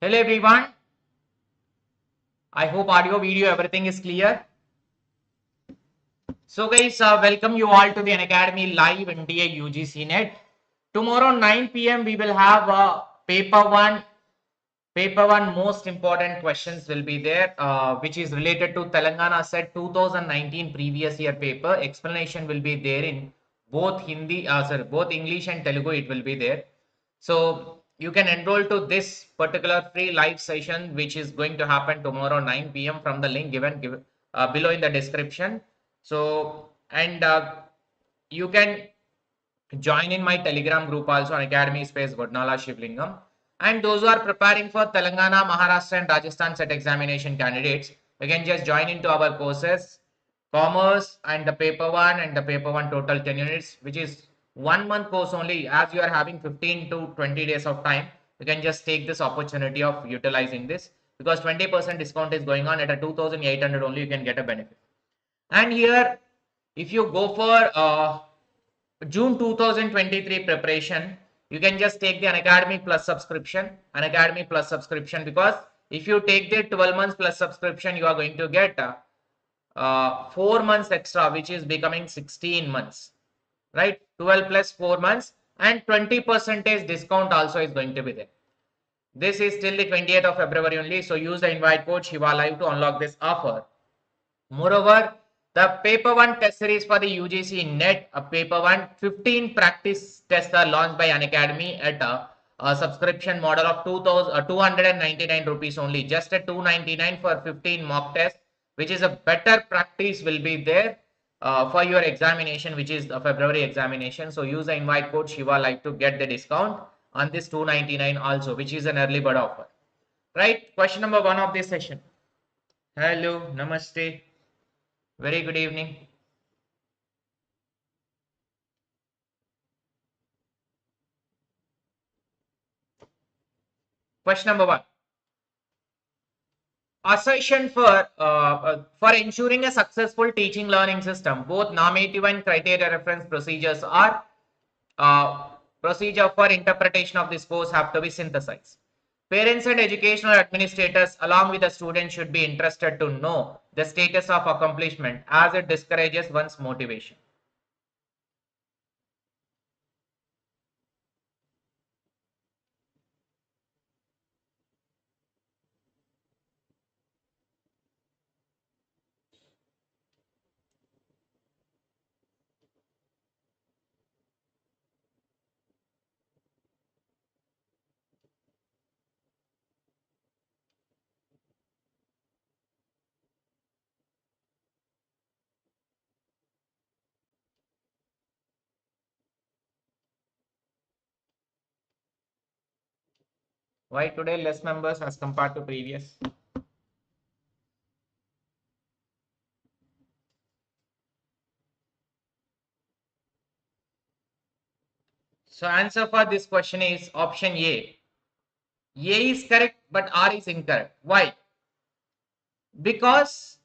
Hello everyone. I hope audio, video, everything is clear. So guys, welcome you all to the Unacademy live NTA UGC NET. Tomorrow 9 p.m. we will have paper one most important questions will be there, which is related to Telangana set 2019 previous year paper. Explanation will be there in both both English and Telugu. It will be there. So you can enroll to this particular free live session, which is going to happen tomorrow 9 p.m. from the link given below in the description. So and you can join in my Telegram group also on Academy Space Vodnala Shivalingam. And those who are preparing for Telangana, Maharashtra, and Rajasthan set examination candidates, you can just join into our courses, commerce and the paper one total 10 units, which is 1 month course only. As you are having 15 to 20 days of time, you can just take this opportunity of utilizing this because 20% discount is going on at a 2,800 only. You can get a benefit. And here, if you go for June 2023 preparation, you can just take the Unacademy Plus subscription. Unacademy Plus subscription, because if you take the 12 months plus subscription, you are going to get 4 months extra, which is becoming 16 months, right? 12 plus 4 months and 20% discount also is going to be there. This is till the 28th of February only. So use the invite code Shiva Live to unlock this offer. Moreover, the paper one test series for the UGC NET, paper one 15 practice tests are launched by Unacademy at a subscription model of 299 rupees only. Just a 299 for 15 mock tests, which is a better practice will be there for your examination, which is the February examination. So use the invite code Shiva Live to get the discount on this 299 also, which is an early bird offer. Right? Question number 1 of this session. Hello, namaste. Very good evening. Question number 1. Assertion for ensuring a successful teaching learning system, both normative and criteria reference procedures are procedure for interpretation of this course have to be synthesized. Parents and educational administrators along with the students should be interested to know the status of accomplishment as it discourages one's motivation. Why today less members as compared to previous? So answer for this question is option A. A is correct, but R is incorrect. Why? Because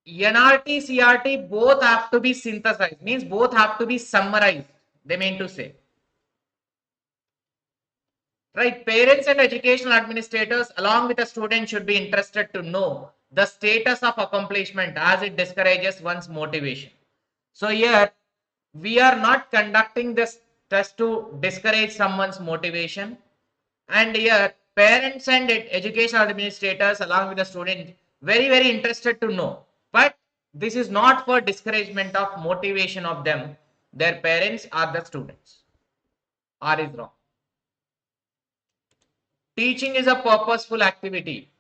NRT, CRT both have to be synthesized, means both have to be summarized. They mean to say. Right? Parents and educational administrators along with the student should be interested to know the status of accomplishment as it discourages one's motivation. So here we are not conducting this test to discourage someone's motivation. And here parents and educational administrators along with the student very interested to know, but this is not for discouragement of motivation of them, their parents or the students. R is wrong. Teaching is a purposeful activity.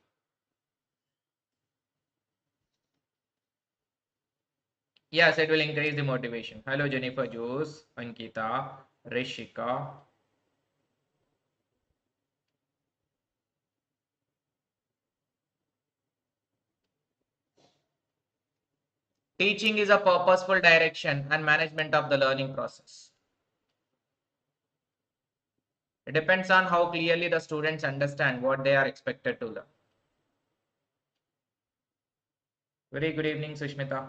Yes, it will increase the motivation. Hello Jennifer, Juice, Ankita, Rishika. Teaching is a purposeful direction and management of the learning process. It depends on how clearly the students understand what they are expected to learn. Very good evening, Sushmita.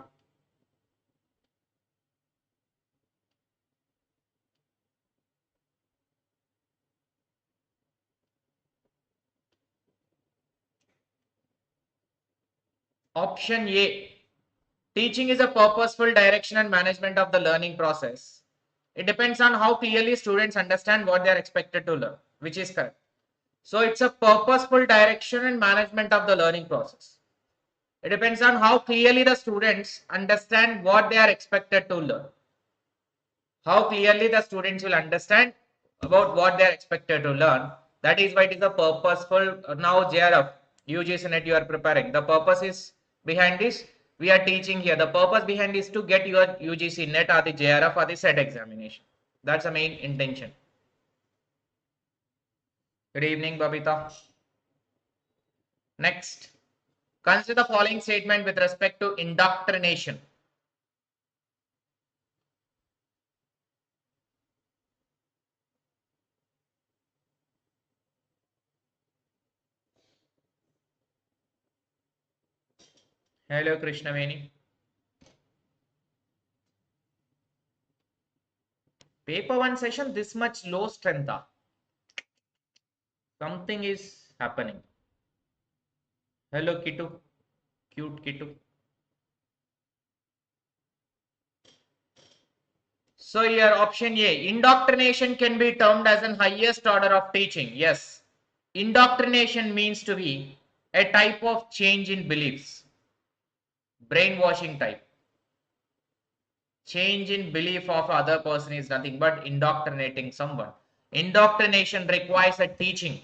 Option A. Teaching is a purposeful direction and management of the learning process. It depends on how clearly students understand what they are expected to learn, which is correct. So it's a purposeful direction and management of the learning process. It depends on how clearly the students understand what they are expected to learn. How clearly the students will understand about what they are expected to learn. That is why it is a purposeful. Now JRF, UGC NET you are preparing. The purpose is behind this. We are teaching here. The purpose behind is to get your UGC NET or the JRF or the SET examination. That's the main intention. Good evening, Babita. Next, consider the following statement with respect to indoctrination. Hello, Krishnaveni. Paper 1 session, this much low strength. Something is happening. Hello, Kitu. Cute Kitu. So here option A, indoctrination can be termed as an highest order of teaching. Yes, indoctrination means to be a type of change in beliefs, brainwashing type. Change in belief of other person is nothing but indoctrinating someone. Indoctrination requires a teaching,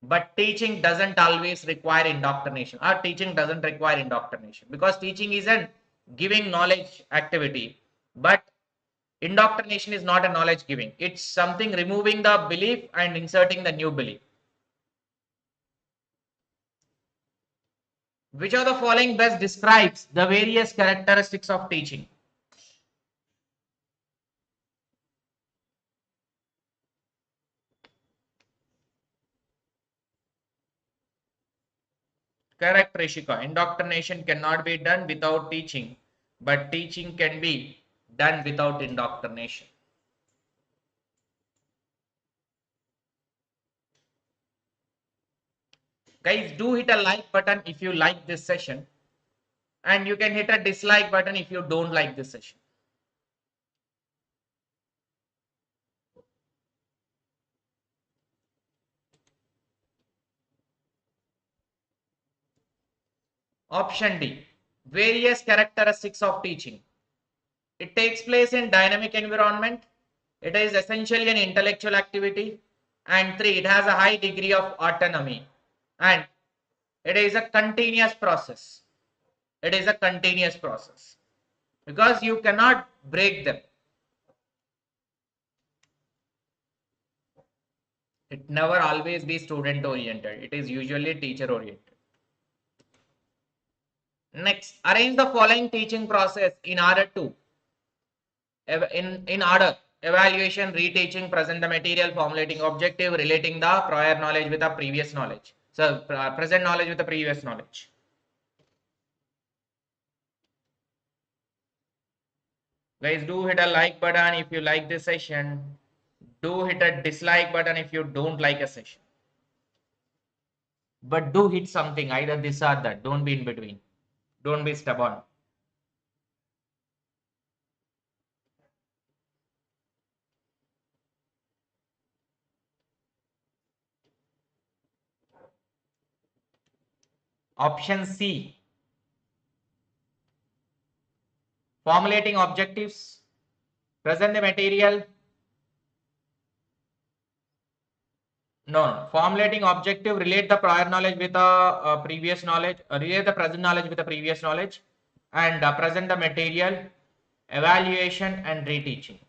but teaching doesn't always require indoctrination. Or teaching doesn't require indoctrination because teaching is a giving knowledge activity, but indoctrination is not a knowledge giving. It's something removing the belief and inserting the new belief. Which of the following best describes the various characteristics of teaching? Correct, Rishika. Indoctrination cannot be done without teaching, but teaching can be done without indoctrination. Guys, do hit a like button if you like this session, and you can hit a dislike button if you don't like this session. Option D, various characteristics of teaching. It takes place in dynamic environment. It is essentially an intellectual activity. And 3, it has a high degree of autonomy. And it is a continuous process. It is a continuous process because you cannot break them. It never always be student oriented. It is usually teacher oriented. Next, arrange the following teaching process in order to in order: evaluation, reteaching, present the material, formulating objective, relating the prior knowledge with the previous knowledge. So present knowledge with the previous knowledge. Guys, do hit a like button if you like this session. Do hit a dislike button if you don't like a session. But do hit something, either this or that. Don't be in between. Don't be stubborn. Option C, formulating objectives, present the material. No, formulating objective, relate the prior knowledge with the previous knowledge, relate the present knowledge with the previous knowledge, and present the material, evaluation, and reteaching.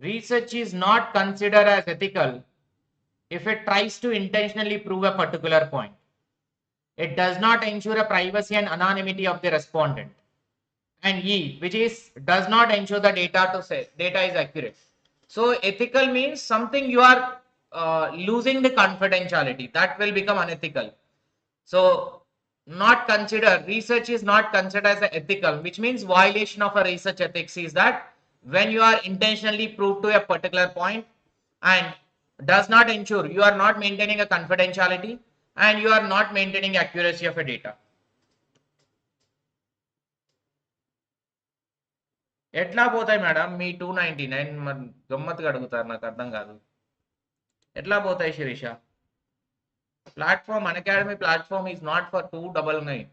Research is not considered as ethical if it tries to intentionally prove a particular point. It does not ensure a privacy and anonymity of the respondent. And E, which is does not ensure the data is accurate. So ethical means something you are losing the confidentiality, that will become unethical. So not consider, research is not considered as ethical, which means violation of a research ethics is that when you are intentionally proved to a particular point and does not ensure, you are not maintaining a confidentiality and you are not maintaining accuracy of a data. ఎట్లా పోతాయి madam మీ 299 గమ్మత్తుగా అడుగుతారు, నాకు అర్థం కాదు. ఎట్లా పోతాయి Shirisha? Platform Unacademy platform is not for 299.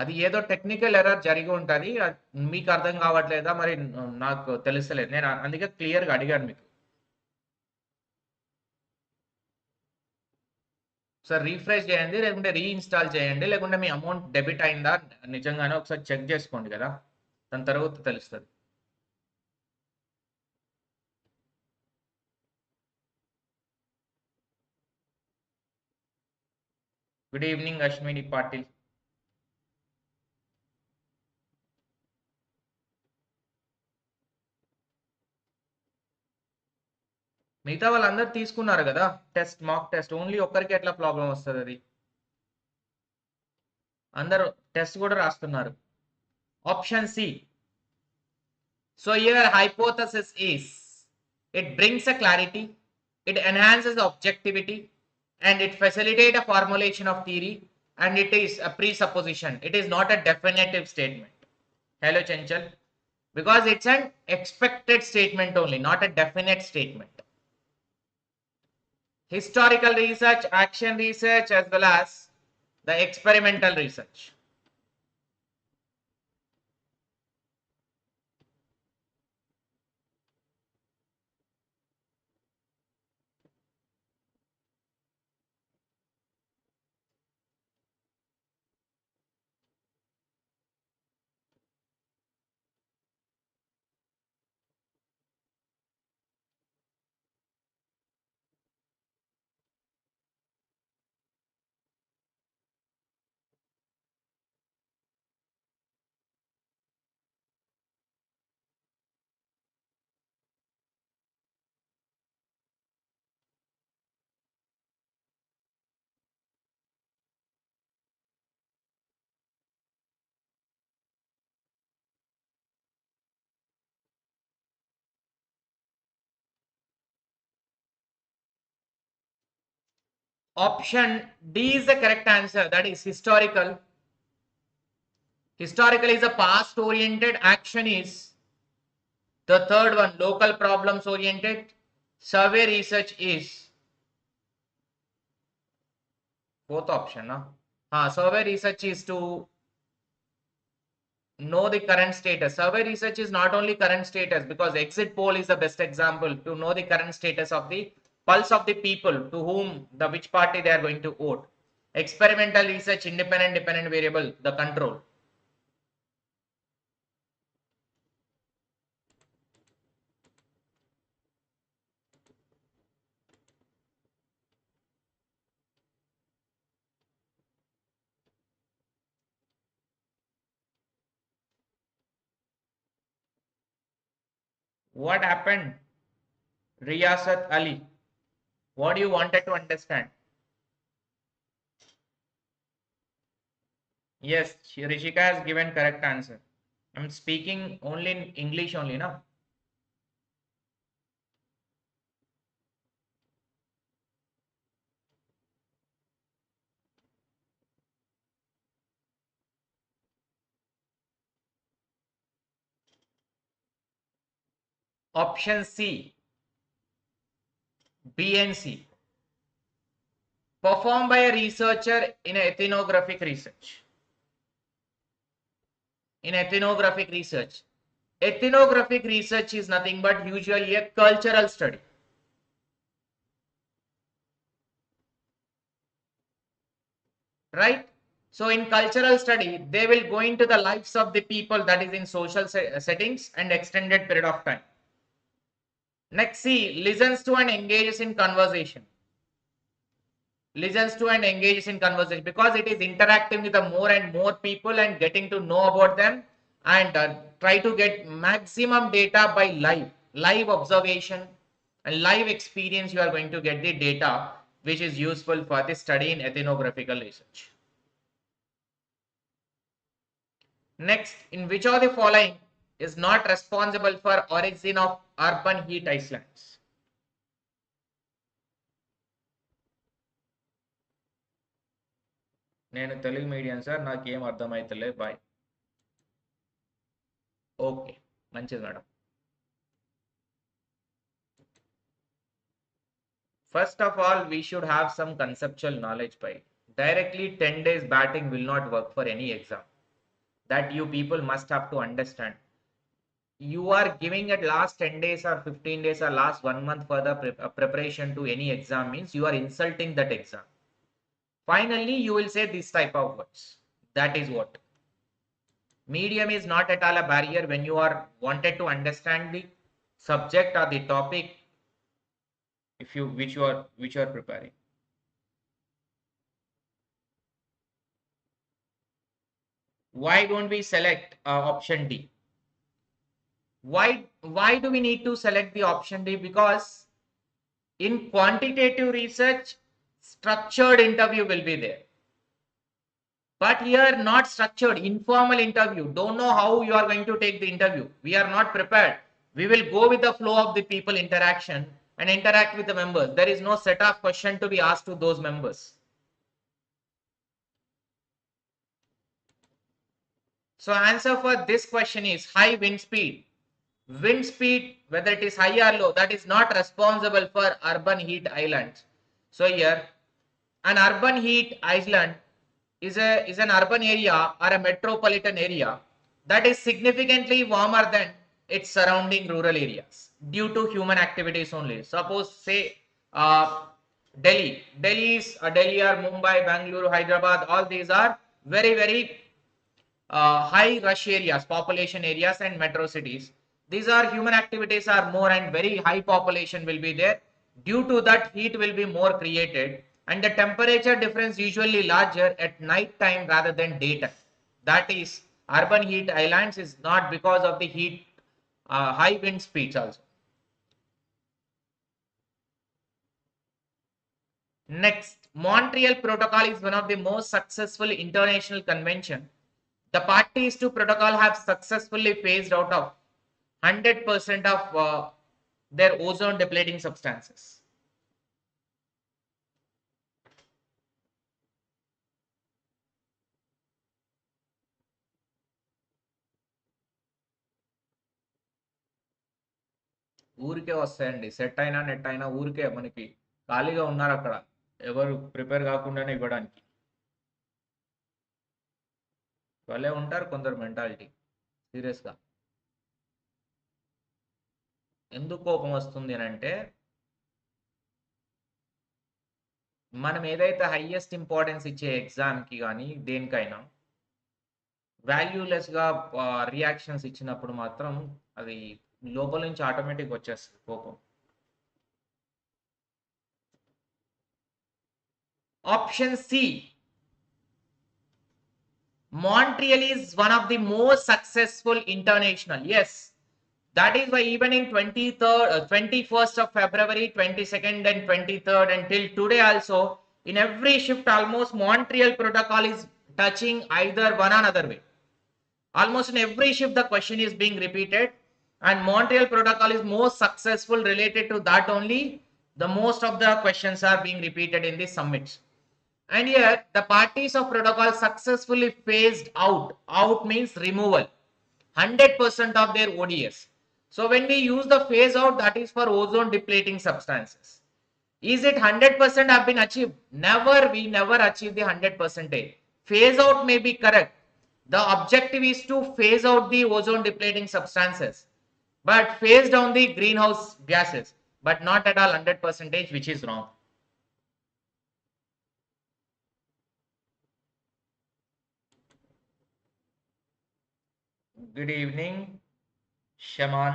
అది ఏదో టెక్నికల్ ఎర్రర్ జరిగి ఉంటుంది, మీకు అర్థం కావట్లేదా మరి? నాకు తెలుస్తలేదు, నేను అందుకే క్లియర్గా అడిగాను మీకు. సార్ రీఫ్రెష్ చేయండి, లేకుంటే రీఇన్స్టాల్ చేయండి, లేకుంటే మీ అమౌంట్ డెబిట్ అయిందా నిజంగానే ఒకసారి చెక్ చేసుకోండి కదా, దాని తర్వాత తెలుస్తుంది. Good evening Ashwini Patil. మిగతా వాళ్ళందరూ తీసుకున్నారు కదా టెస్ట్, మాక్ టెస్ట్, ఓన్లీ ఒక్కరికి ఎట్లా ప్రాబ్లం వస్తుంది? అది అందరూ టెస్ట్ కూడా రాస్తున్నారు. Option C. So your hypothesis is it brings a clarity, it enhances objectivity and it facilitates a formulation of theory, and it is a presupposition, it is not a definitive statement. Hello Chanchal, because it's an expected statement only, not a definite statement. Historical research, action research, as well as the experimental research. Option D is the correct answer, that is historical. Historical is a past oriented, action is the third one, local problems oriented. Survey research is fourth option. Survey research is to know the current status. Survey research is not only current status, because exit poll is the best example to know the current status of the pulse of the people to whom the which party they are going to vote. Experimental research, independent, dependent variable, the control. What happened? Riyasat Ali, what do you wanted to understand? Yes, Rishika has given correct answer. I'm speaking only in English only now. Option C, B and C. Performed by a researcher in ethnographic research. In ethnographic research. Ethnographic research is nothing but usually a cultural study. Right? So in cultural study, they will go into the lives of the people, that is in social settings and extended period of time. Next, C, listens to and engages in conversation. Listens to and engages in conversation because it is interacting with the more and more people and getting to know about them, and try to get maximum data by live observation and live experience. You are going to get the data which is useful for the study in ethnographical research. Next, in which of the following is not responsible for origin of urban heat islands? నేను Telugu medium sir, నాకేం అర్థమైతలే, bye. Okay, మంచిది madam. First of all, we should have some conceptual knowledge by directly 10 days batting will not work for any exam. That you people must have to understand. You are giving it last 10 days or 15 days or last 1 month for the preparation to any exam means you are insulting that exam. Finally, you will say this type of words. That is what. Medium is not at all a barrier when you are wanted to understand the subject or the topic if you which you are preparing. Why don't we select option D? Why do we need to select the option D? Because in quantitative research, structured interview will be there. But here, not structured, informal interview. Don't know how you are going to take the interview. We are not prepared. We will go with the flow of the people interaction and interact with the members. There is no set of question to be asked to those members. So answer for this question is high wind speed. Wind speed, whether it is high or low, that is not responsible for urban heat islands. So here, an urban heat island is an urban area or a metropolitan area that is significantly warmer than its surrounding rural areas due to human activities only. Suppose say Delhi or Mumbai, Bangalore, Hyderabad, all these are very high rush areas, population areas and metro cities. These are human activities are more and very high population will be there. Due to that, heat will be more created and the temperature difference usually larger at night time rather than daytime. That is, urban heat islands is not because of the heat, high wind speeds also. Next, Montreal Protocol is one of the most successful international convention. The parties to protocol have successfully phased out of 100% of their ozone depleting substances. ఊరికే వస్తాయండి, set అయినా net అయినా ఊరికే మనకి ఖాళీగా ఉన్నారు అక్కడ, ఎవరు ప్రిపేర్ కాకుండానే ఇవ్వడానికి. వాళ్ళే ఉంటారు కొందరు మెంటాలిటీ సీరియస్గా. ఎందుకు కోపం వస్తుంది అని అంటే, మనం ఏదైతే హైయెస్ట్ ఇంపార్టెన్స్ ఇచ్చే ఎగ్జామ్కి కానీ దేనికైనా వాల్యూలెస్గా రియాక్షన్స్ ఇచ్చినప్పుడు మాత్రం అది లోపల నుంచి ఆటోమేటిక్ వచ్చేస్తుంది కోపం. Option C, Montreal is one of the most successful international. Yes, that is why even in 23rd, 21st of February, 22nd and 23rd until today also, in every shift almost Montreal protocol is touching either one another way. Almost in every shift the question is being repeated and Montreal protocol is most successful related to that only. The most of the questions are being repeated in the summits. And here the parties of protocol successfully phased out. Out means removal. 100% of their ODS. So when we use the phase out, that is for ozone depleting substances. Is it 100% have been achieved? Never, we never achieve the 100%. Phase out may be correct. The objective is to phase out the ozone depleting substances, but phase down the greenhouse gases, but not at all 100%, which is wrong. Good evening, Shaman.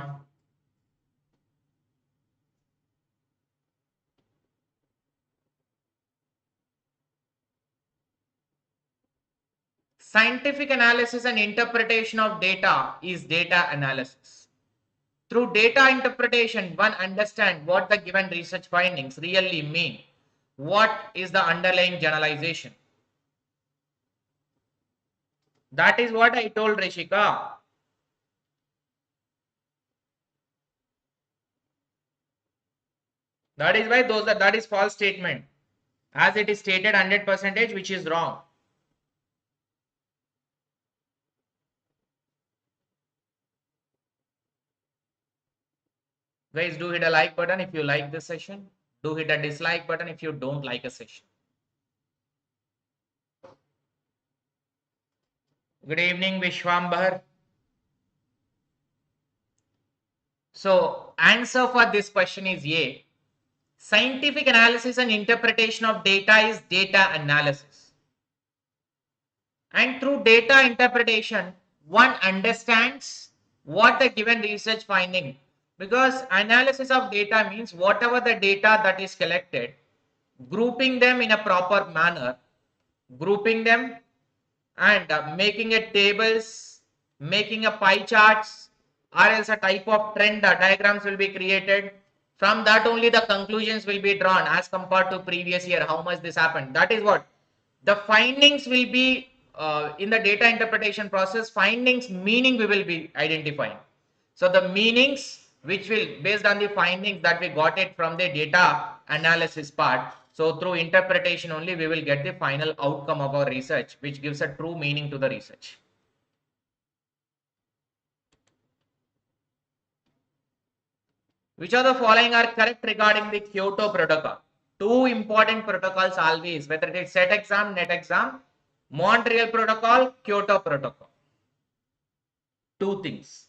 Scientific analysis and interpretation of data is data analysis. Through data interpretation, one understands what the given research findings really mean. What is the underlying generalization? That is what I told Rishika. That is why that is false statement, as it is stated 100%, which is wrong. Guys, do hit a like button if you like this session. Do hit a dislike button if you don't like a session. Good evening, Vishwambar. So, answer for this question is A. Scientific analysis and interpretation of data is data analysis. And through data interpretation, one understands what the given research finding, because analysis of data means whatever the data that is collected, grouping them in a proper manner, grouping them and making it tables, making a pie charts, or else a type of trend diagrams will be created. From that only the conclusions will be drawn as compared to previous year, how much this happened. That is what the findings will be in the data interpretation process. Findings meaning we will be identifying. So the meanings which will based on the findings that we got it from the data analysis part. So through interpretation only we will get the final outcome of our research, which gives a true meaning to the research. Which of the following are correct regarding the Kyoto Protocol? Two important protocols always, whether it is SET exam, NET exam, Montreal Protocol, Kyoto Protocol. Two things.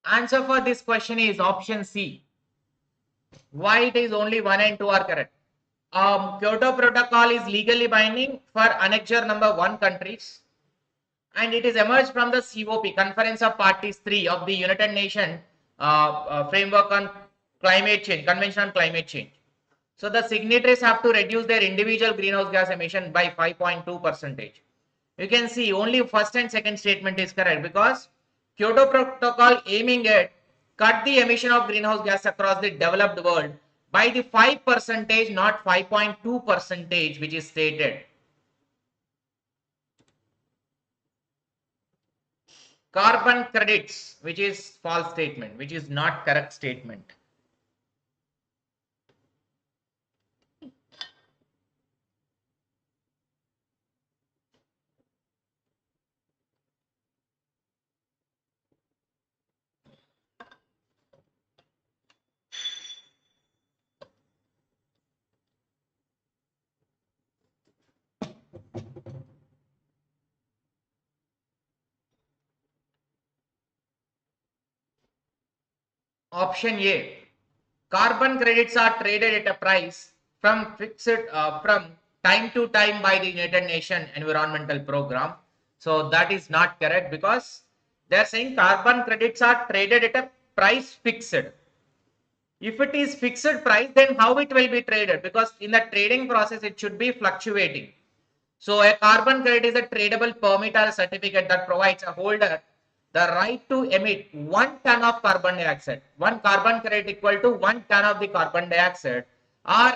Answer for this question is option C. Why it is only 1 and 2 are correct? Kyoto Protocol is legally binding for annexure number 1 countries, and it is emerged from the COP, Conference of Parties 3 of the United Nations Framework on Climate Change, Convention on Climate Change. So the signatories have to reduce their individual greenhouse gas emission by 5.2%. You can see only first and second statement is correct, because Kyoto Protocol aiming at cut the emission of greenhouse gas across the developed world by the 5%, not 5.2%, which is stated. Carbon credits, which is false statement, which is not correct statement. Option A. Carbon credits are traded at a price from time to time by the United Nations Environmental Program. So that is not correct, because they are saying carbon credits are traded at a price fixed. If it is fixed price, then how it will be traded? Because in the trading process, it should be fluctuating. So a carbon credit is a tradable permit or certificate that provides a holder the right to emit 1 ton of carbon dioxide. One carbon credit equal to 1 ton of the carbon dioxide, or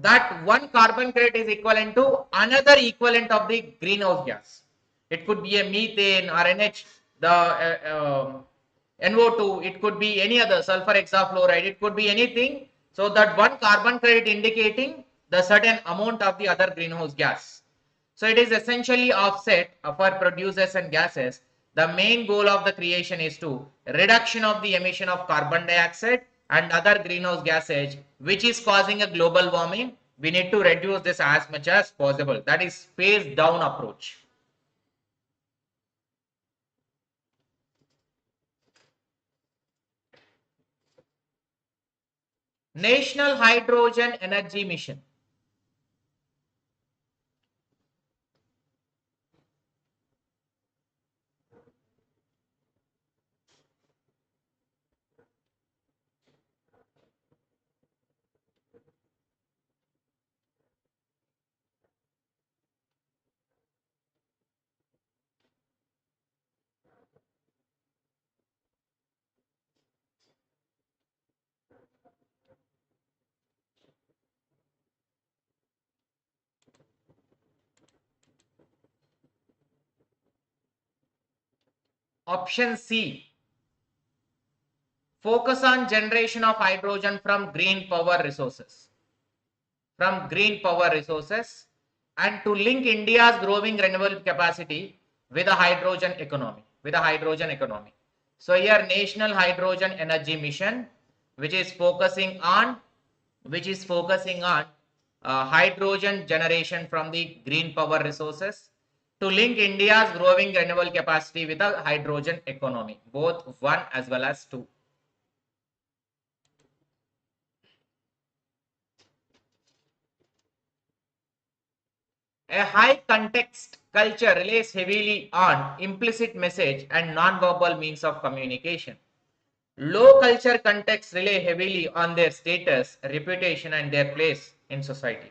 that one carbon credit is equivalent to another equivalent of the greenhouse gas. It could be a methane or NH, the NO2, it could be any other sulfur hexafluoride, it could be anything. So that one carbon credit indicating the certain amount of the other greenhouse gas. So it is essentially offset for producers and gases. The main goal of the creation is to reduction of the emission of carbon dioxide and other greenhouse gases which is causing a global warming. We need to reduce this as much as possible. That is phase down approach. National Hydrogen Energy Mission. Option C. Focus on generation of hydrogen from green power resources. And to link India's growing renewable capacity with a hydrogen economy. So here National Hydrogen Energy Mission, which is focusing on hydrogen generation from the green power resources to link India's growing renewable capacity with a hydrogen economy, both 1 as well as 2. A high context culture relies heavily on implicit message and non-verbal means of communication. Low culture contexts rely heavily on their status, reputation, and their place in society.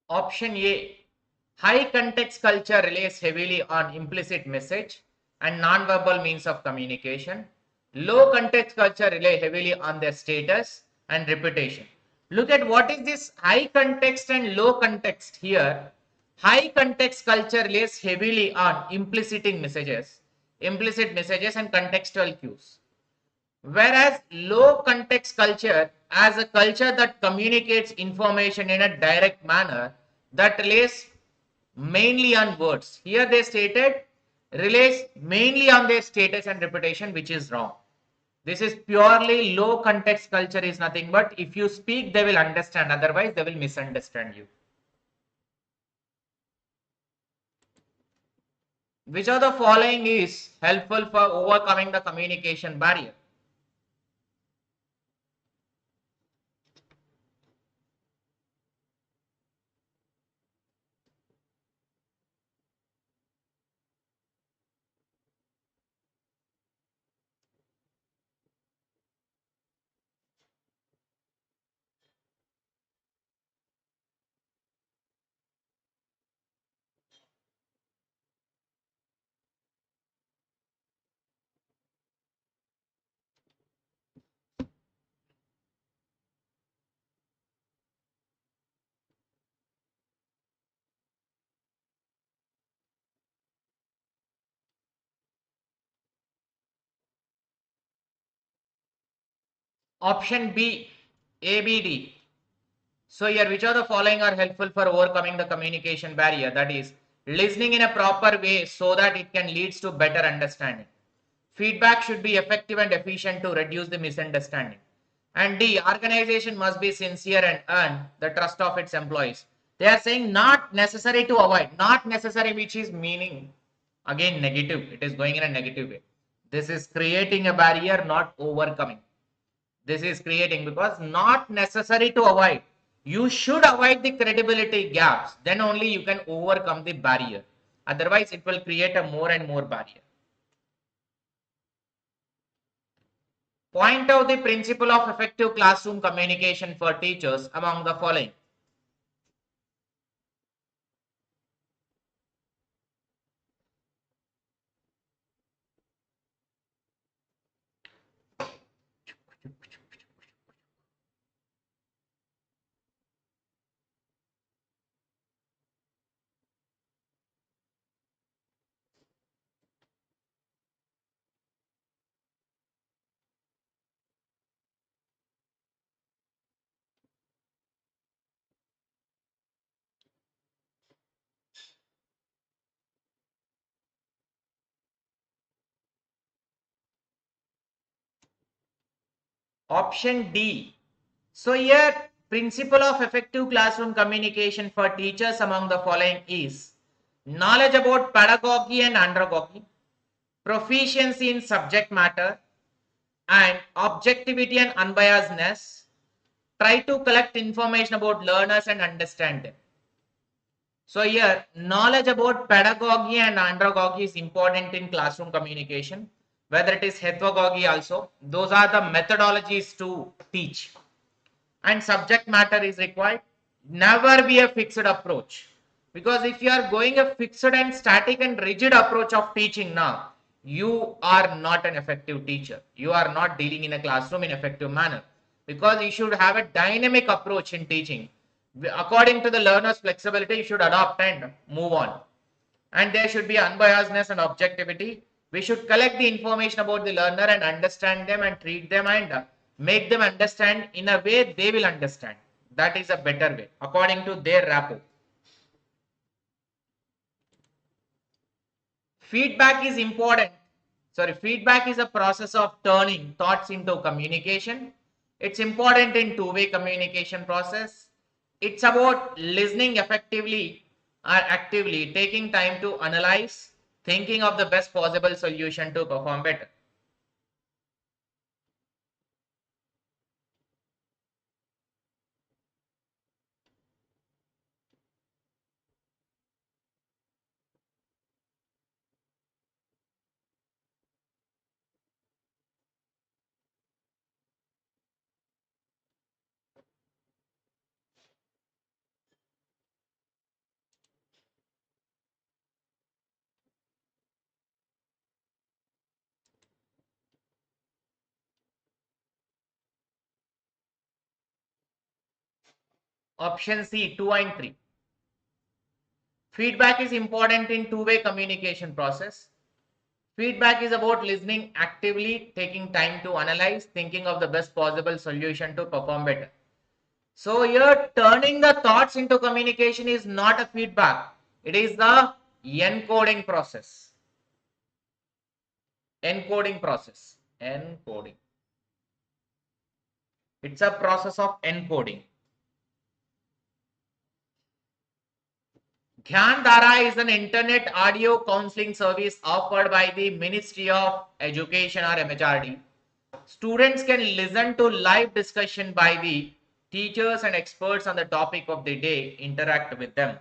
Option A. High context culture relies heavily on implicit message and non-verbal means of communication. Low context culture rely heavily on their status and reputation. Look at what is this high context and low context here. High context culture relies heavily on implicit messages and contextual cues. Whereas low context culture as a culture that communicates information in a direct manner that relies mainly on words. Here they stated relies mainly on their status and reputation, which is wrong. This is purely low context culture is nothing but if you speak they will understand, otherwise they will misunderstand you. Which of the following is helpful for overcoming the communication barrier? Option B, ABD. So here, which of the following are helpful for overcoming the communication barrier? That is, listening in a proper way so that it can lead to better understanding. Feedback should be effective and efficient to reduce the misunderstanding. And D, organization must be sincere and earn the trust of its employees. They are saying not necessary to avoid, not necessary, which is meaning again negative. It is going in a negative way. This is creating a barrier, not overcoming. This is creating because not necessary to avoid. You should avoid the credibility gaps. Then only you can overcome the barrier. Otherwise, it will create a more and more barrier. Point out the principle of effective classroom communication for teachers among the following. Option D. So here, principle of effective classroom communication for teachers among the following is knowledge about pedagogy and andragogy, proficiency in subject matter, and objectivity and unbiasedness. Try to collect information about learners and understand them. So here, knowledge about pedagogy and andragogy is important in classroom communication, whether it is heterogogy also. Those are the methodologies to teach. And subject matter is required. Never be a fixed approach. Because if you are going a fixed and static and rigid approach of teaching now, you are not an effective teacher. You are not dealing in a classroom in effective manner. Because you should have a dynamic approach in teaching. According to the learner's flexibility, you should adopt and move on. And there should be unbiasedness and objectivity. We should collect the information about the learner and understand them and treat them and make them understand in a way they will understand. That is a better way according to their rapport. Feedback is important. Sorry, feedback is a process of turning thoughts into communication. It's important in two-way communication process. It's about listening effectively or actively, taking time to analyze, thinking of the best possible solution to perform better. Option C, 2 and 3. Feedback is important in two-way communication process. Feedback is about listening actively, taking time to analyze, thinking of the best possible solution to perform better. So here, turning the thoughts into communication is not a feedback. It is the encoding process. Encoding process. Encoding. It's a process of encoding. Dara is an internet audio counseling service offered by the Ministry of Education or MHRD. Students can listen to live discussion by the teachers and experts on the topic of the day, interact with them.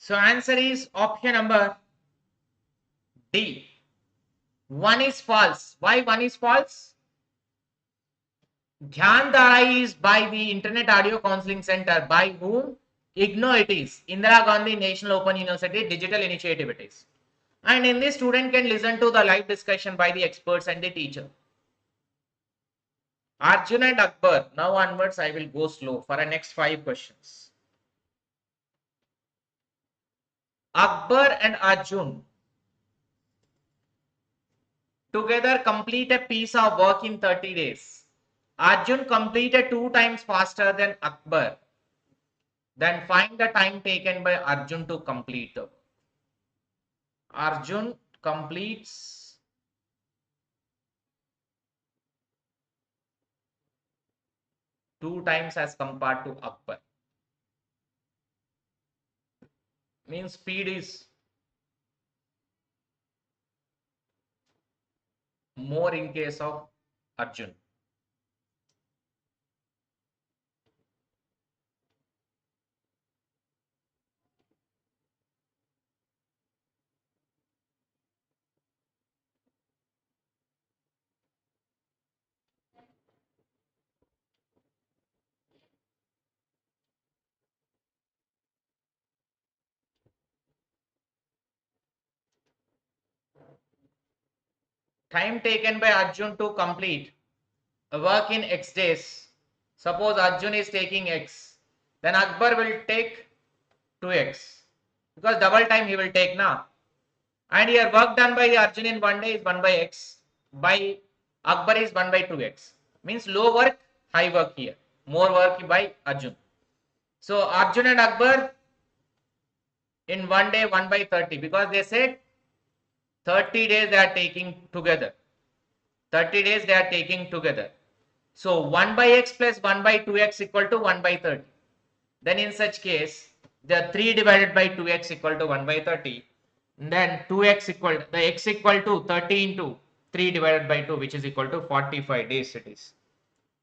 So answer is option number D. 1 is false. Why 1 is false? aDDa is by the Internet Audio Counseling Center. By whom? IGNO it is. Indira Gandhi National Open University Digital Initiative it is. And in this, student can listen to the live discussion by the experts and the teacher. Arjun and Akbar. Now onwards, I will go slow for the next 5 questions. Akbar and Arjun together complete a piece of work in 30 days. Arjun completed 2 times faster than Akbar. Then find the time taken by Arjun to complete the work. Arjun completes 2 times as compared to Akbar. Means speed is more in case of Arjun. Time taken by Arjun to complete a work in X days. Suppose Arjun is taking X, then Akbar will take 2X because double time he will take now. And here work done by Arjun in 1 day is 1 by X, by Akbar is 1 by 2X. Means low work, high work here. More work by Arjun. So Arjun and Akbar in 1 day 1 by 30 because they said 30 days they are taking together. 30 days they are taking together. So 1 by X plus 1 by 2X equal to 1 by 30. Then in such case, the 3 divided by 2X equal to 1 by 30. Then 2X equal, the X equal to 30 into 3 divided by 2, which is equal to 45 days it is.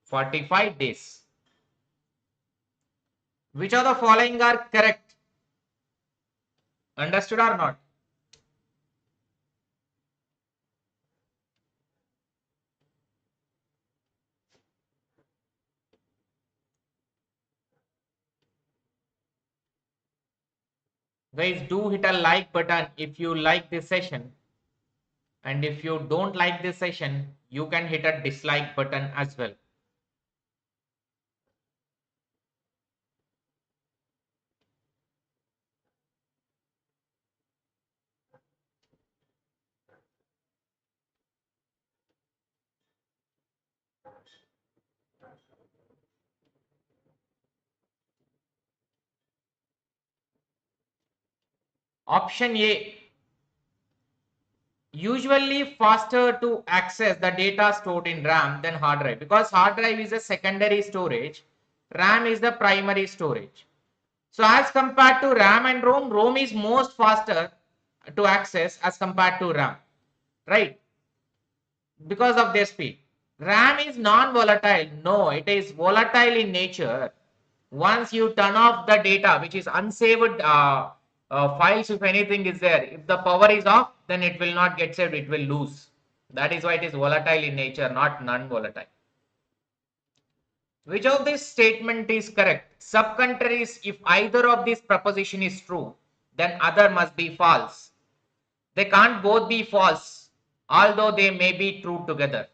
45 days. Which of the following are correct? Understood or not? Guys, do hit a like button if you like this session. And if you don't like this session, you can hit a dislike button as well. Option A. Usually faster to access the data stored in RAM than hard drive because hard drive is a secondary storage, RAM is the primary storage. So as compared to RAM and ROM is most faster to access as compared to RAM, right? Because of their speed. RAM is non-volatile. No, it is volatile in nature. Once you turn off the data, which is unsaved files, if anything is there, if the power is off, then it will not get saved, it will lose. That is why it is volatile in nature, not non-volatile. Which of this statement is correct? Subcontrary if either of these proposition is true, then other must be false. They can't both be false, although they may be true together.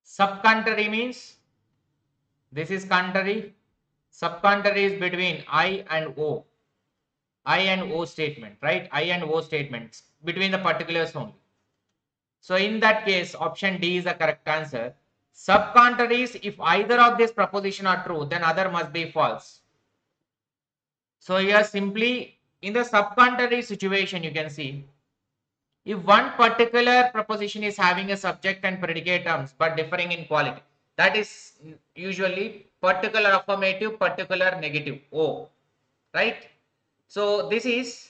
Subcontrary means this is contrary. Subcontrary is between I and O. I and O statement, right? I and O statements between the particulars only. So in that case, option D is the correct answer. Subcontrary is if either of these proposition are true, then other must be false. So here simply in the subcontrary situation, you can see if one particular proposition is having a subject and predicate terms but differing in quality, that is usually particular affirmative, particular negative, O, right? So this is,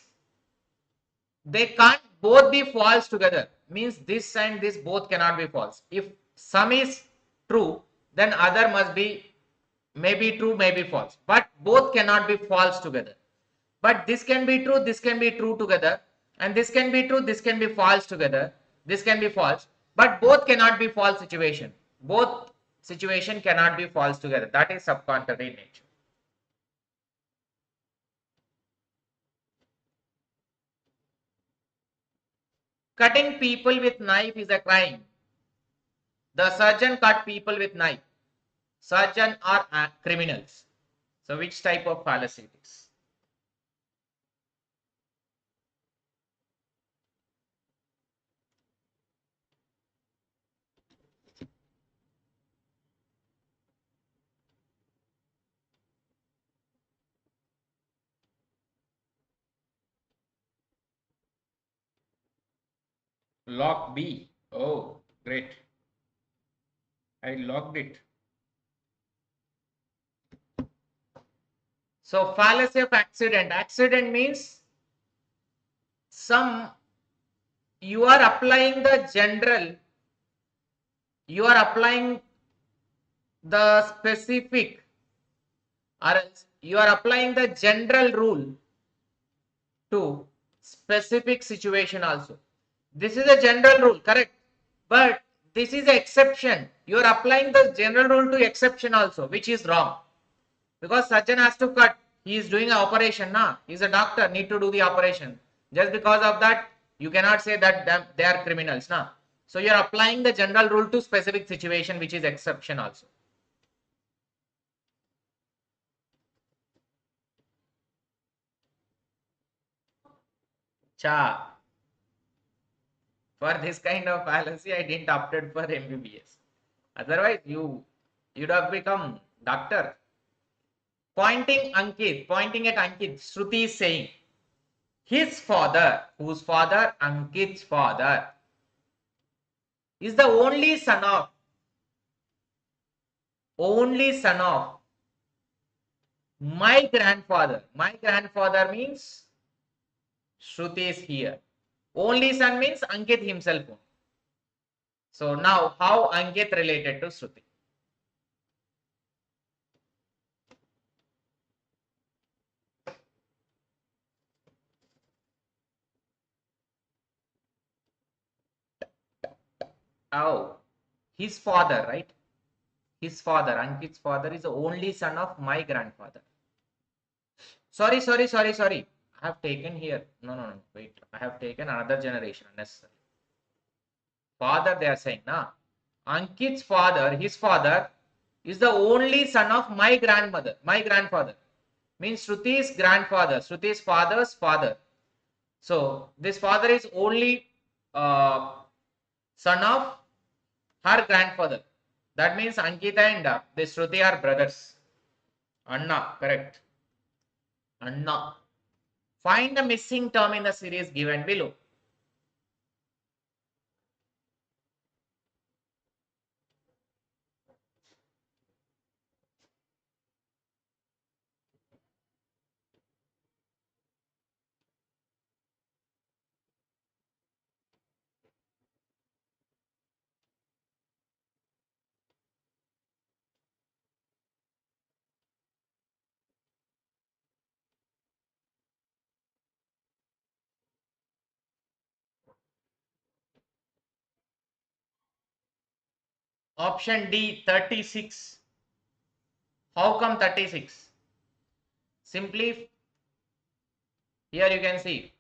they can't both be false together, means this and this both cannot be false. If some is true, then other must be maybe true, maybe false, but both cannot be false together. But this can be true, this can be true together, and this can be true, this can be false together, this can be false, but both cannot be false situation. Both situation cannot be false together. That is subcontrary nature. Cutting people with knife is a crime. The surgeon cut people with knife. Surgeon are criminals. So which type of fallacy it is? Lock B. Oh, great. I locked it. So fallacy of accident. Accident means you are applying the general, you are applying the specific, or else you are applying the general rule to specific situation also. This is a general rule, correct? But this is an exception. You are applying the general rule to exception also, which is wrong. Because surgeon has to cut. He is doing an operation. He is a doctor, need to do the operation. Just because of that, you cannot say that they are criminals. So you are applying the general rule to specific situation, which is exception also. For this kind of fallacy, I didn't opted for MBBS. Otherwise, you would have become doctor. Pointing at Ankit, Shruti is saying, his father, whose father? Ankit's father, is the only son of my grandfather. My grandfather means Shruti is here. Only son means Ankit himself. So now, how Ankit related to Shruti? Oh, his father, right? His father, Ankit's father, is the only son of my grandfather. Sorry. I have taken here. No. Wait. I have taken another generation unnecessary. Father, they are saying, Ankit's father, his father, is the only son of my grandmother, my grandfather. Means Shruti's grandfather, Shruti's father's father. So this father is only son of her grandfather. That means Ankita and this Shruti are brothers. Anna, correct. Anna. Find the missing term in the series given below. Option D, 36. How come 36? Simply, here you can see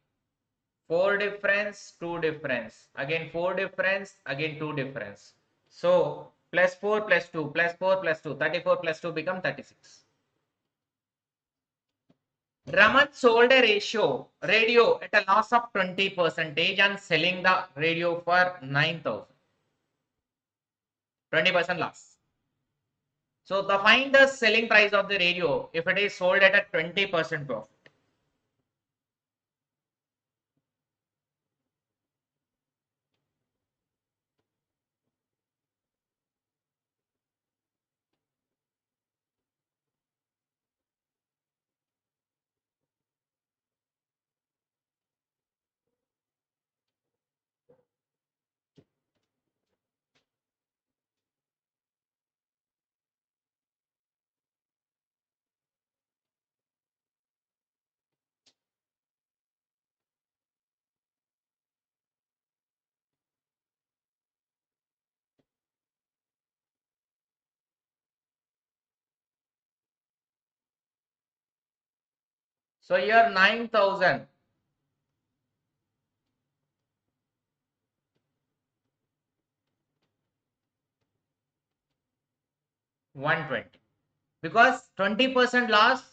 4 difference, 2 difference, again 4 difference, again 2 difference. So plus 4 plus 2 plus 4 plus 2, 34 plus 2 become 36. Raman sold a radio at a loss of 20% and selling the radio for 9,000. 20% loss. So the find the selling price of the radio if it is sold at a 20% profit. So here 9,000 120, because 20% loss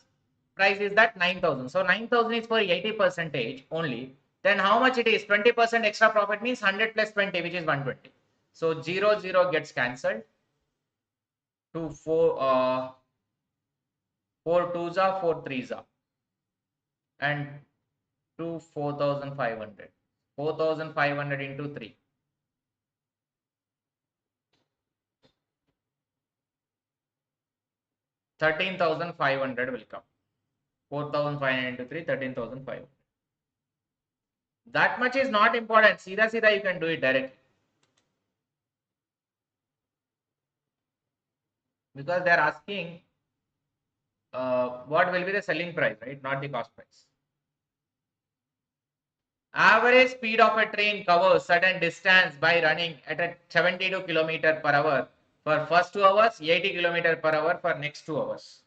price is that 9,000. So 9,000 is for 80% only. Then how much it is? 20% extra profit means 100 plus 20, which is 120. So 0, 0 gets cancelled. 2, 4, 4 twos are 4 threes are, and 2, 4,500. 4,500 into 3. 13,500 will come. 4,500 into 3, 13,500. That much is not important. Seedha you can do it directly. Because they are asking what will be the selling price, right? Not the cost price. Average speed of a train covers certain distance by running at a 72 km per hour for first 2 hours, 80 km per hour for next 2 hours.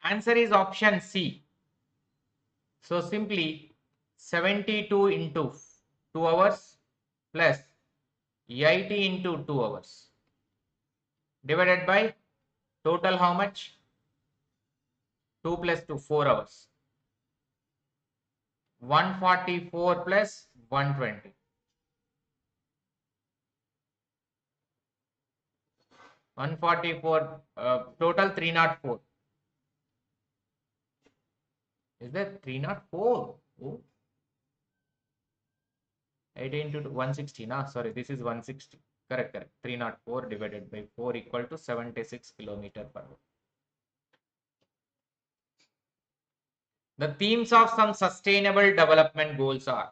Answer is option C. So simply 72 into 2 hours plus 80 into 2 hours divided by total how much? 2 plus 2, 4 hours. 144 plus 120. 144, total 304. Is that 304? Oh. 80 into 160. Nah, sorry, this is 160. Correct, correct. 304 divided by 4 equal to 76 km per hour. The themes of some sustainable development goals are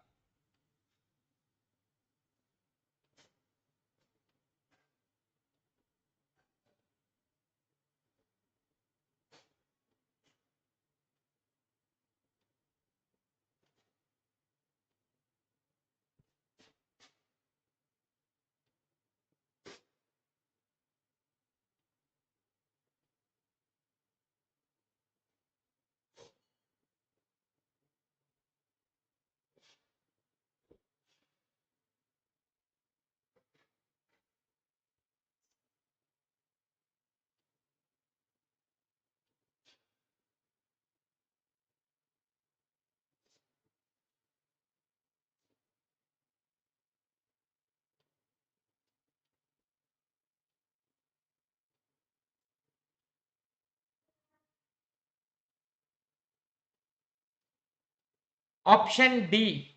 option D,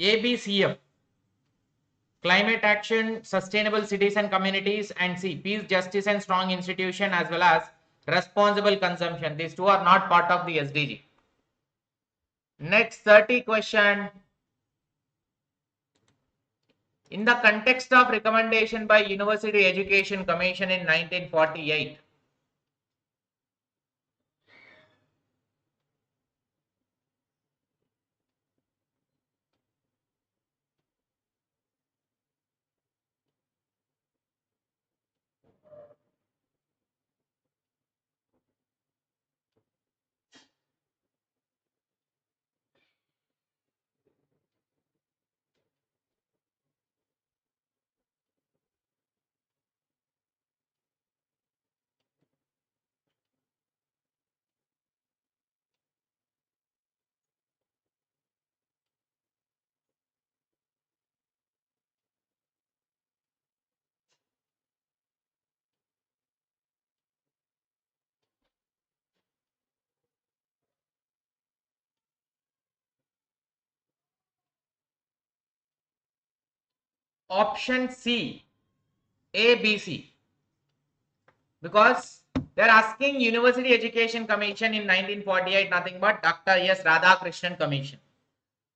ABCF, climate action, sustainable cities and communities, and C, peace, justice and strong institution, as well as responsible consumption. These two are not part of the SDG. Next 30 question. In the context of recommendation by University Education Commission in 1948, Option C, A, B, C. Because they are asking University Education Commission in 1948, nothing but Dr. S. Radhakrishnan Commission.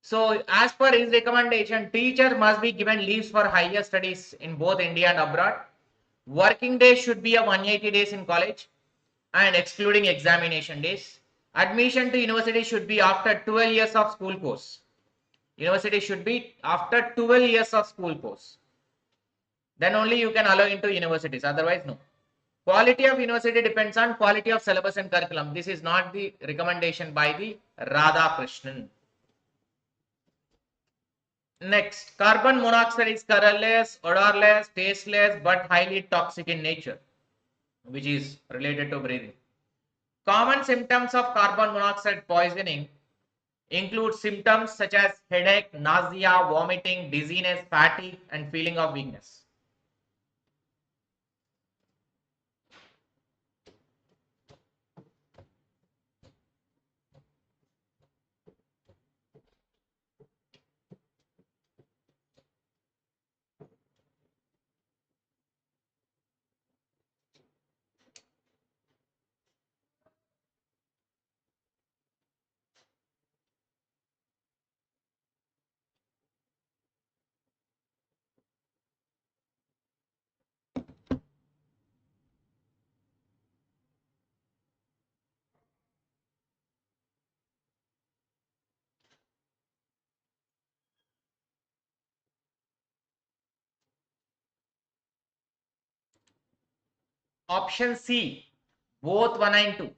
So as per his recommendation, teacher must be given leaves for higher studies in both India and abroad. Working days should be a 180 days in college and excluding examination days. Admission to university should be after 12 years of school course. University should be after 12 years of school course. Then only you can allow into universities, otherwise no. Quality of university depends on quality of syllabus and curriculum. This is not the recommendation by the Radhakrishnan. Next, carbon monoxide is colorless, odorless, tasteless, but highly toxic in nature, which is related to breathing. Common symptoms of carbon monoxide poisoning include symptoms such as headache, nausea, vomiting, dizziness, fatigue, and feeling of weakness. Option C, both 1 and 2.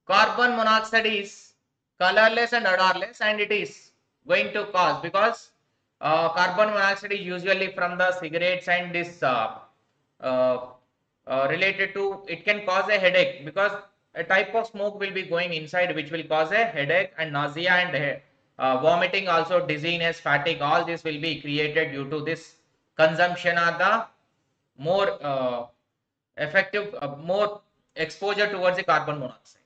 Carbon monoxide is colorless and odorless, and it is going to cause, because carbon monoxide is usually from the cigarettes, and this related to, it can cause a headache, because a type of smoke will be going inside which will cause a headache and nausea and vomiting, also dizziness, fatigue. All this will be created due to this consumption of the more effective, more exposure towards the carbon monoxide.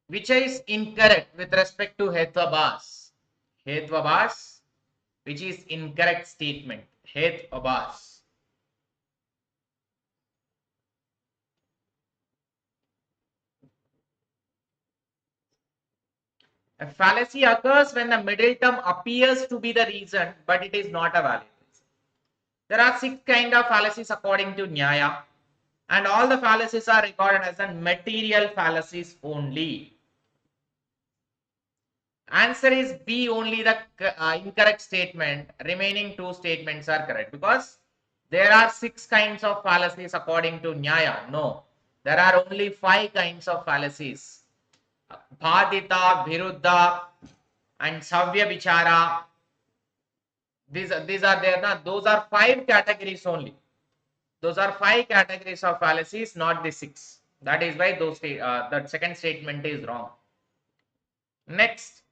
Which is incorrect with respect to Hetvabas. Hetvabas, which is incorrect statement. Hetvabas. A fallacy occurs when the middle term appears to be the reason, but it is not a valid reason. There are 6 kinds of fallacies according to Nyaya, and all the fallacies are recorded as a material fallacies only. Answer is B, only the incorrect statement. Remaining 2 statements are correct, because there are 6 kinds of fallacies according to Nyaya. No, there are only 5 kinds of fallacies. Bhadita, Viruddha, and Savya Vichara. These are there. Na? Those are 5 categories only. Those are 5 categories of fallacies, not the 6. That is why those that second statement is wrong. Next,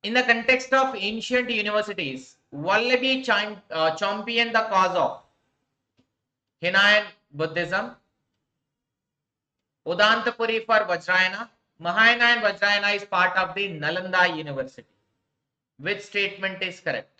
in the context of ancient universities, Vallabhi championed the cause of Hinayan Buddhism, Udantapuri for Vajrayana. Mahayana and Vajrayana is part of the Nalanda University. Which statement is correct?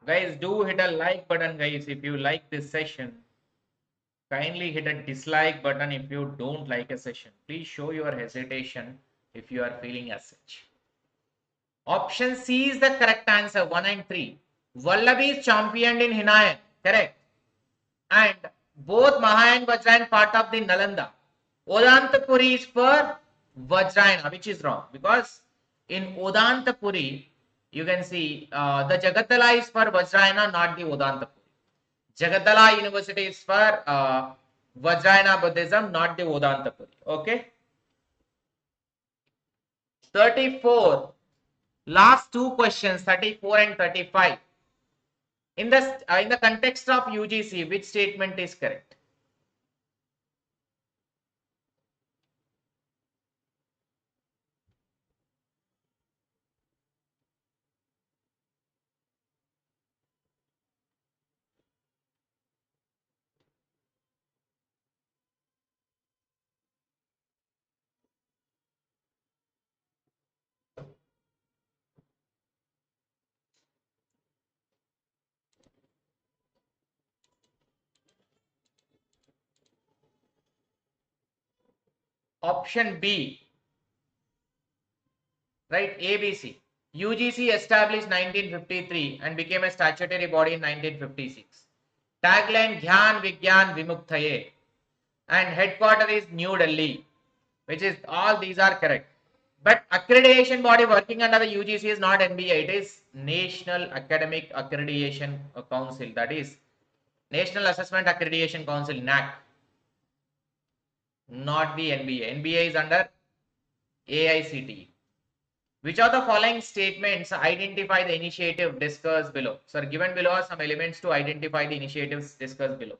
Guys, do hit a like button, guys, if you like this session. Kindly hit a dislike button if you don't like a session. Please show your hesitation if you are feeling as such. Option C is the correct answer, 1 and 3. Vallabhi is championed in Hinayan, correct. And both Mahayana and Vajrayana part of the Nalanda. Udantapuri is for Vajrayana, which is wrong, because in Udantapuri, you can see the Jagatala is for Vajrayana, not the Udantapuri. Jagatala University is for Vajrayana Buddhism, not the Udantapuri. Okay. 34. Last 2 questions, 34 and 35. In the context of UGC, which statement is correct? Option B, right? ABC. UGC established 1953 and became a statutory body in 1956. Tagline Dhyan Vigyan Vimuktaye and headquarter is New Delhi, which is all these are correct. But accreditation body working under the UGC is not NBA, it is National Academic Accreditation Council, that is National Assessment Accreditation Council, NAC, not the NBA. NBA is under AICTE. Which of the following statements identify the initiative discussed below? So given below are some elements to identify the initiatives discussed below.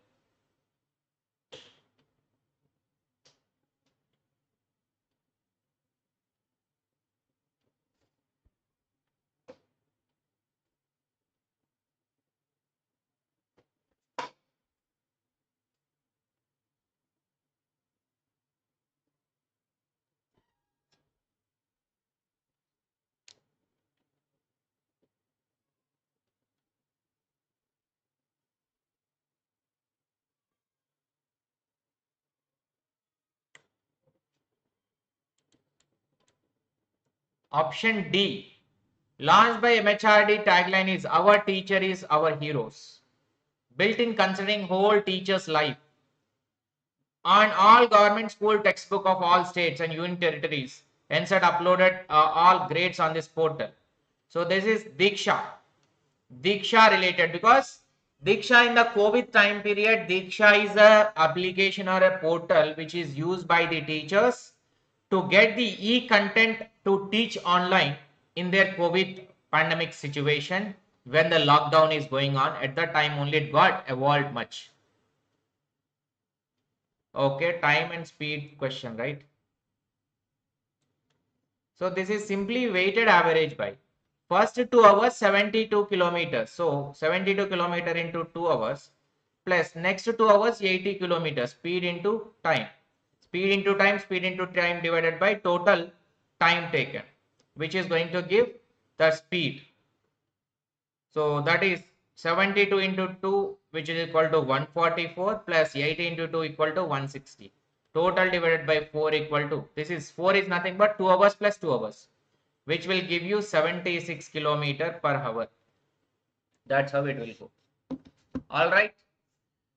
Option D, launched by MHRD, tagline is Our Teacher is Our Heroes. Built in considering whole teacher's life. On all government school textbook of all states and union territories, NSET uploaded all grades on this portal. So this is Diksha related, because Diksha in the COVID time period, Diksha is a application or a portal which is used by the teachers to get the e-content to teach online in their COVID pandemic situation when the lockdown is going on. At that time only it got evolved much. Okay, time and speed question, right? So this is simply weighted average by first 2 hours 72 kilometers. So 72 kilometer into 2 hours plus next 2 hours 80 kilometers. Speed into time. Speed into time divided by total time taken, which is going to give the speed. So that is 72 into 2, which is equal to 144 plus 80 into 2 equal to 160. Total divided by 4 equal to, this is 4 is nothing but 2 hours plus 2 hours, which will give you 76 kilometer per hour. That's how it will go. All right.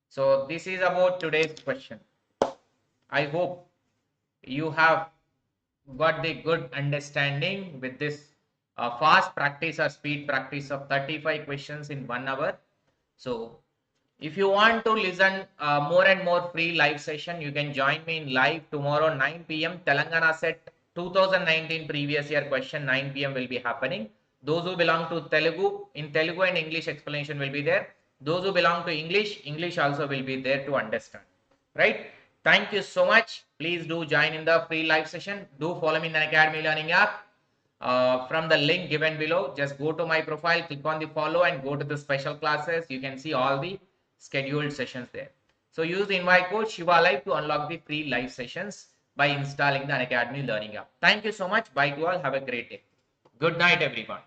So this is about today's question. I hope you have got the good understanding with this fast practice or speed practice of 35 questions in 1 hour. So if you want to listen more and more free live session, you can join me in live tomorrow 9 p.m. Telangana set 2019 previous year question 9 p.m. will be happening. Those who belong to Telugu, in Telugu and English explanation will be there. Those who belong to English also will be there to understand. Right? Thank you so much. Please do join in the free live session. Do follow me in the Unacademy Learning app. From the link given below, just go to my profile, click on the follow and go to the special classes. You can see all the scheduled sessions there. So use the invite code ShivaLive to unlock the free live sessions by installing the Unacademy Learning app. Thank you so much. Bye to all. Have a great day. Good night, everyone.